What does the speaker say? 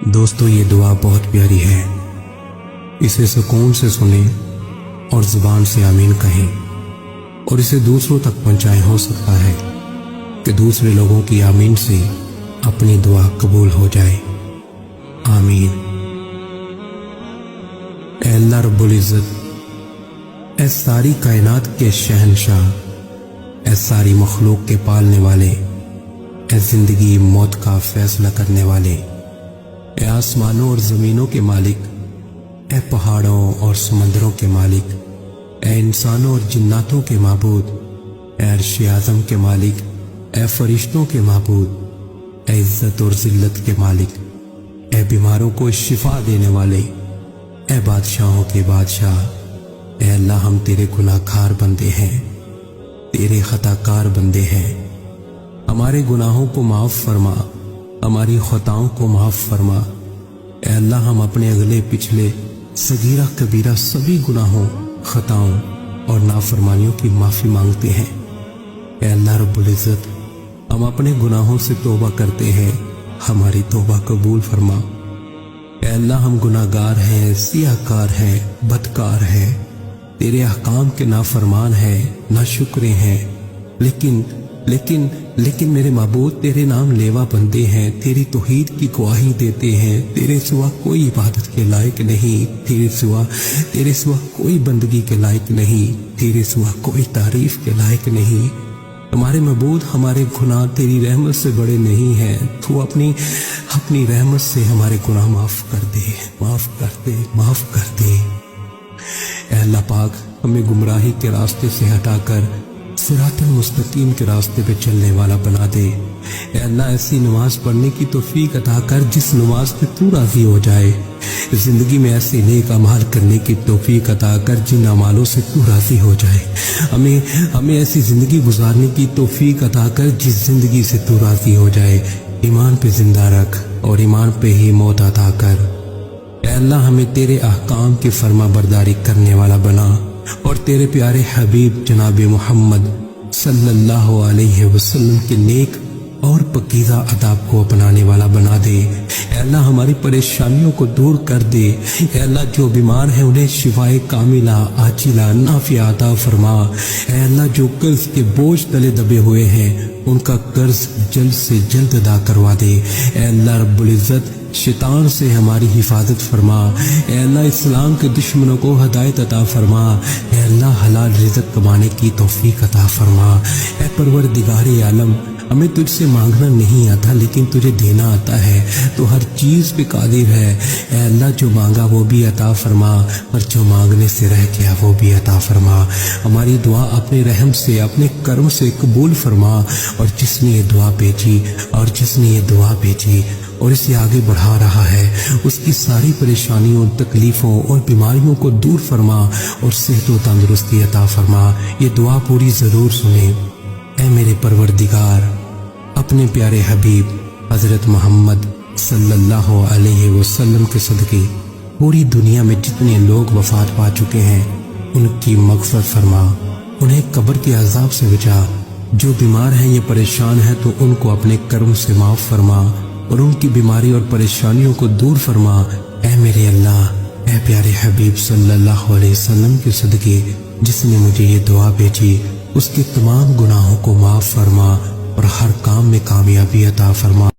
دوستو یہ دعا بہت پیاری ہے، اسے سکون سے سنیں اور زبان سے آمین کہیں اور اسے دوسروں تک پہنچائیں۔ ہو سکتا ہے کہ دوسرے لوگوں کی آمین سے اپنی دعا قبول ہو جائے۔ آمین۔ اے اللہ رب العزت، اے ساری کائنات کے شہنشاہ، اے ساری مخلوق کے پالنے والے، اے زندگی موت کا فیصلہ کرنے والے، اے آسمانوں اور زمینوں کے مالک، اے پہاڑوں اور سمندروں کے مالک، اے انسانوں اور جناتوں کے معبود، اے عرش اعظم کے مالک، اے فرشتوں کے معبود، اے عزت اور ذلت کے مالک، اے بیماروں کو شفا دینے والے، اے بادشاہوں کے بادشاہ، اے اللہ ہم تیرے گناہ گار بندے ہیں، تیرے خطا کار بندے ہیں۔ ہمارے گناہوں کو معاف فرما، ہماری خطاؤں کو معاف فرما۔ اے اللہ ہم اپنے اگلے پچھلے صغیرہ کبیرہ سبھی گناہوں، خطاؤں اور نافرمانیوں کی معافی مانگتے ہیں۔ اے اللہ رب العزت، ہم اپنے گناہوں سے توبہ کرتے ہیں، ہماری توبہ قبول فرما۔ اے اللہ ہم گناہ گار ہیں، سیاہ کار ہیں، بدکار ہیں، تیرے احکام کے نافرمان ہیں، ناشکرے ہیں، لیکن میرے معبود تیرے نام لیوا بندے ہیں، تیری توحید کی گواہی دیتے ہیں۔ تیرے سوا کوئی عبادت کے لائق نہیں، تیرے سوا کوئی بندگی کے لائق نہیں، تیرے سوا کوئی تعریف کے لائق نہیں۔ ہمارے معبود، ہمارے گناہ تیری رحمت سے بڑے نہیں ہیں، تو اپنی رحمت سے ہمارے گناہ معاف کر دے، معاف کر دے، معاف کر دے۔ اے اللہ پاک، ہمیں گمراہی کے راستے سے ہٹا کر صراط المستقیم کے راستے پہ چلنے والا بنا دے۔ اے اللہ ایسی نماز پڑھنے کی توفیق عطا کر جس نماز پہ تو راضی ہو جائے، زندگی میں ایسے نیک اعمال کرنے کی توفیق عطا کر جن اعمالوں سے تو راضی ہو جائے۔ ہمیں ایسی زندگی گزارنے کی توفیق عطا کر جس زندگی سے تو راضی ہو جائے۔ ایمان پہ زندہ رکھ اور ایمان پہ ہی موت عطا کر۔ اے اللہ ہمیں تیرے احکام کی فرما برداری کرنے والا بنا اور تیرے پیارے حبیب جناب محمد صلی اللہ علیہ وسلم کے نیک اور پاکیزہ آداب کو اپنانے والا بنا دے۔ اے اللہ ہماری پریشانیوں کو دور کر دے۔ اے اللہ جو بیمار ہیں انہیں شفائے کاملہ عاجلہ نافعہ عطا فرما۔ اے اللہ جو قرض کے بوجھ تلے دبے ہوئے ہیں ان کا قرض جلد سے جلد ادا کروا دے۔ اے اللہ رب العزت، شیطان سے ہماری حفاظت فرما۔ اے اللہ اسلام کے دشمنوں کو ہدایت عطا فرما۔ اے اللہ حلال رزق کمانے کی توفیق عطا فرما۔ اے پروردگار عالم، ہمیں تجھ سے مانگنا نہیں آتا لیکن تجھے دینا آتا ہے، تو ہر چیز پہ قادر ہے۔ اے اللہ جو مانگا وہ بھی عطا فرما اور جو مانگنے سے رہ گیا وہ بھی عطا فرما۔ ہماری دعا اپنے رحم سے، اپنے کرم سے قبول فرما، اور جس نے یہ دعا بھیجی اور اسے آگے بڑھا رہا ہے اس کی ساری پریشانیوں، تکلیفوں اور بیماریوں کو دور فرما اور صحت و تندرستی عطا فرما۔ یہ دعا پوری ضرور سنیں۔ اے میرے پروردگار، اپنے پیارے حبیب حضرت محمد صلی اللہ علیہ وسلم کے صدقے پوری دنیا میں جتنے لوگ وفات پا چکے ہیں ان کی مغفرت فرما، انہیں قبر کے عذاب سے بچا۔ جو بیمار ہیں یا پریشان ہیں تو ان کو اپنے کرم سے معاف فرما اور ان کی بیماری اور پریشانیوں کو دور فرما۔ اے میرے اللہ، اے پیارے حبیب صلی اللہ علیہ وسلم کے صدقے جس نے مجھے یہ دعا بھیجی اس کے تمام گناہوں کو معاف فرما اور ہر کام میں کامیابی عطا فرما۔